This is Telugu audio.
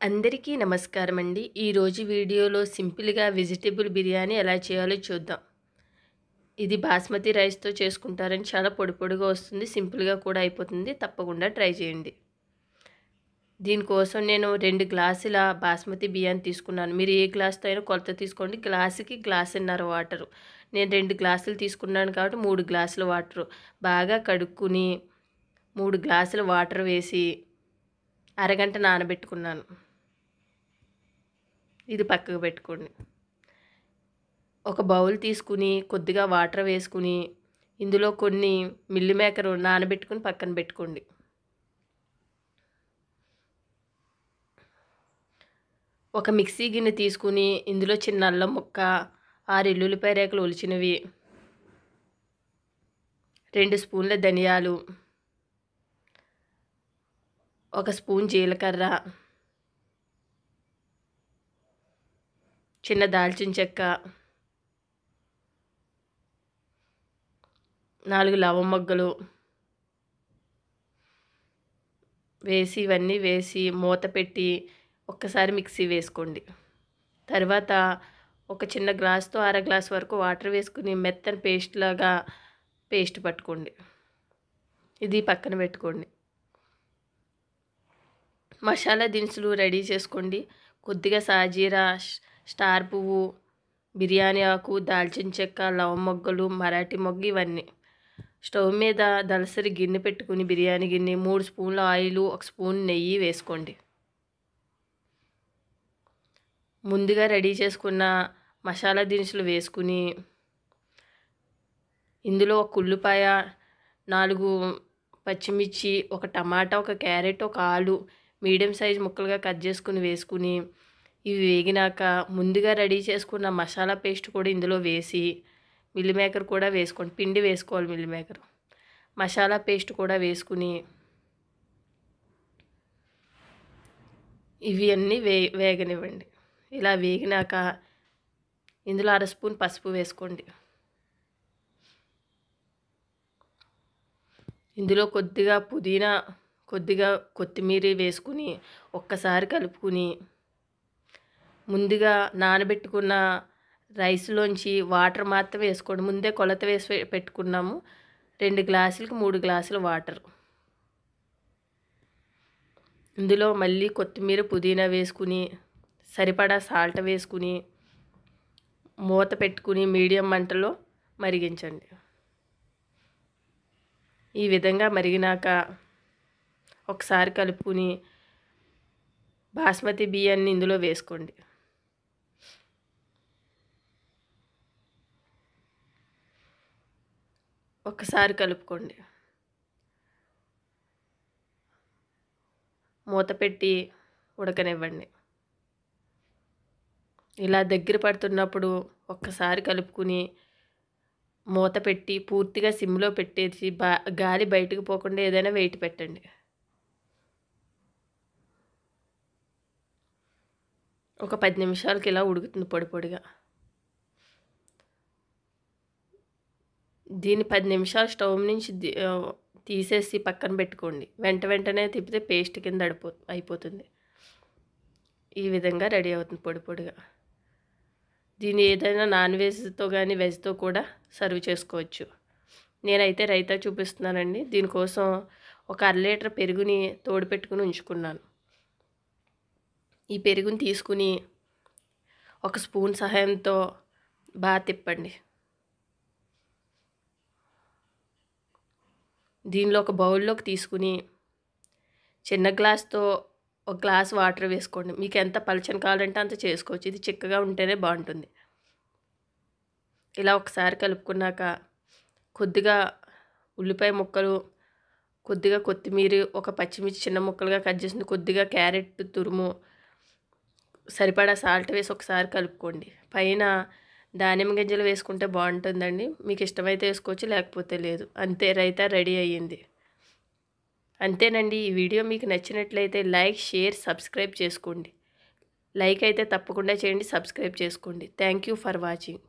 అందరికీ నమస్కారం అండి. ఈరోజు వీడియోలో సింపుల్‌గా వెజిటబుల్ బిర్యానీ ఎలా చేయాలో చూద్దాం. ఇది బాస్మతి రైస్‌తో చేసుకుంటారని చాలా పొడి పొడిగా వస్తుంది. సింపుల్‌గా కూడా అయిపోతుంది. తప్పకుండా ట్రై చేయండి. దీనికోసం నేను 2 గ్లాసుల బాస్మతి బియ్యాన్ని తీసుకున్నాను. మీరు ఏ గ్లాస్‌తో అయినా కొలత తీసుకోండి. గ్లాసుకి గ్లాసున్నర వాటరు. నేను 2 గ్లాసులు తీసుకున్నాను కాబట్టి 3 గ్లాసుల వాటరు. బాగా కడుక్కుని 3 గ్లాసుల వాటర్ వేసి అరగంట నానబెట్టుకున్నాను. ఇది పక్కకు పెట్టుకోండి. ఒక బౌల్ తీసుకుని కొద్దిగా వాటర్ వేసుకుని ఇందులో కొన్ని మిల్ మేకర్ నానబెట్టుకుని పక్కన పెట్టుకోండి. ఒక మిక్సీ గిన్నె తీసుకుని ఇందులో చిన్న అల్లం ముక్క, 6 ఎల్లుల్లిపాయ రేఖలు ఒలిచినవి, 2 స్పూన్ల ధనియాలు, 1 స్పూన్ జీలకర్ర, చిన్న దాల్చిన చెక్క, 4 లవంగ మొగ్గలు వేసి ఇవన్నీ వేసి మూత పెట్టి ఒక్కసారి మిక్సీ వేసుకోండి. తర్వాత ఒక చిన్న గ్లాస్తో అర గ్లాస్ వరకు వాటర్ వేసుకుని మెత్తని పేస్ట్ పట్టుకోండి. ఇది పక్కన పెట్టుకోండి. మసాలా దినుసులు రెడీ చేసుకోండి. కొద్దిగా సాజీరా, స్టార్ పువ్వు, బిర్యానీ ఆకు, దాల్చిన చెక్క, లవంగ మొగ్గలు, మరాఠీ మొగ్గ ఇవన్నీ. స్టవ్ మీద దలసరి గిన్నె పెట్టుకుని బిర్యానీ గిన్నె 3 స్పూన్ల ఆయిలు, 1 స్పూన్ నెయ్యి వేసుకోండి. ముందుగా రెడీ చేసుకున్న మసాలా దినుసులు వేసుకుని ఇందులో 1 ఉల్లిపాయ, 4 పచ్చిమిర్చి, 1 టమాటా, 1 క్యారెట్, 1 ఆలు మీడియం సైజ్ ముక్కలుగా కట్ చేసుకుని వేసుకుని ఇవి వేగినాక ముందుగా రెడీ చేసుకున్న మసాలా పేస్ట్ కూడా ఇందులో వేసి మిల్ మేకర్ కూడా వేసుకోండి. పిండి వేసుకోవాలి మిల్ మేకర్. మసాలా పేస్ట్ కూడా వేసుకుని ఇవి అన్నీ వేగనివ్వండి. ఇలా వేగినాక ఇందులో 1/2 స్పూన్ పసుపు వేసుకోండి. ఇందులో కొద్దిగా పుదీనా, కొద్దిగా కొత్తిమీర వేసుకుని ఒక్కసారి కలుపుకుని ముందుగా నానబెట్టుకున్న రైస్లోంచి వాటర్ మాత్రం వేసుకోండి. ముందే కొలత వేసి పెట్టుకున్నాము. 2 గ్లాసులకి 3 గ్లాసుల వాటర్. ఇందులో మళ్ళీ కొత్తిమీర, పుదీనా వేసుకుని సరిపడా సాల్ట్ వేసుకుని మూత పెట్టుకుని మీడియం మంటలో మరిగించండి. ఈ విధంగా మరిగినాక ఒకసారి కలుపుకుని బాస్మతి బియ్యాన్ని ఇందులో వేసుకోండి. ఒకసారి కలుపుకోండి. మూత పెట్టి ఉడకనివ్వండి. ఇలా దగ్గర పడుతున్నప్పుడు ఒక్కసారి కలుపుకుని మూత పెట్టి పూర్తిగా సిమ్లో పెట్టేసి గాలి బయటకు పోకుండా ఏదైనా వెయిట్ పెట్టండి. ఒక 10 నిమిషాలకి ఇలా ఉడుకుతుంది పొడి పొడిగా. దీన్ని 10 నిమిషాలు స్టవ్ నుంచి తీసేసి పక్కన పెట్టుకోండి. వెంటనే తిప్పితే పేస్ట్ కింద అయిపోతుంది. ఈ విధంగా రెడీ అవుతుంది పొడి పొడిగా. దీన్ని ఏదైనా నాన్ వెజ్తో కానీ వెజ్తో కూడా సర్వ్ చేసుకోవచ్చు. నేనైతే రైతా చూపిస్తున్నానండి. దీనికోసం ఒక 1/2 లీటర్ పెరుగుని తోడు పెట్టుకుని ఉంచుకున్నాను. ఈ పెరుగుని తీసుకుని 1 స్పూన్ సహాయంతో బాగా తిప్పండి. దీనిలో ఒక బౌల్లోకి తీసుకుని చిన్న గ్లాస్తో 1 గ్లాస్ వాటర్ వేసుకోండి. మీకు ఎంత పలచన కావాలంటే అంత చేసుకోవచ్చు. ఇది చిక్కగా ఉంటేనే బాగుంటుంది. ఇలా ఒకసారి కలుపుకున్నాక కొద్దిగా ఉల్లిపాయ ముక్కలు, కొద్దిగా కొత్తిమీర, 1 పచ్చిమిర్చి చిన్న ముక్కలుగా కట్ చేసింది, కొద్దిగా క్యారెట్ తురుము, సరిపడా సాల్ట్ వేసి ఒకసారి కలుపుకోండి. పైన దానిమ్మ గింజలు వేసుకుంటే బాగుంటుందండి. మీకు ఇష్టమైతే వేసుకోవచ్చు, లేకపోతే లేదు. అంతే, రైతా రెడీ అయ్యింది. అంతేనండి. ఈ వీడియో మీకు నచ్చినట్లయితే లైక్, షేర్, సబ్స్క్రైబ్ చేసుకోండి. లైక్ అయితే తప్పకుండా చేయండి, సబ్స్క్రైబ్ చేసుకోండి. Thank you for watching.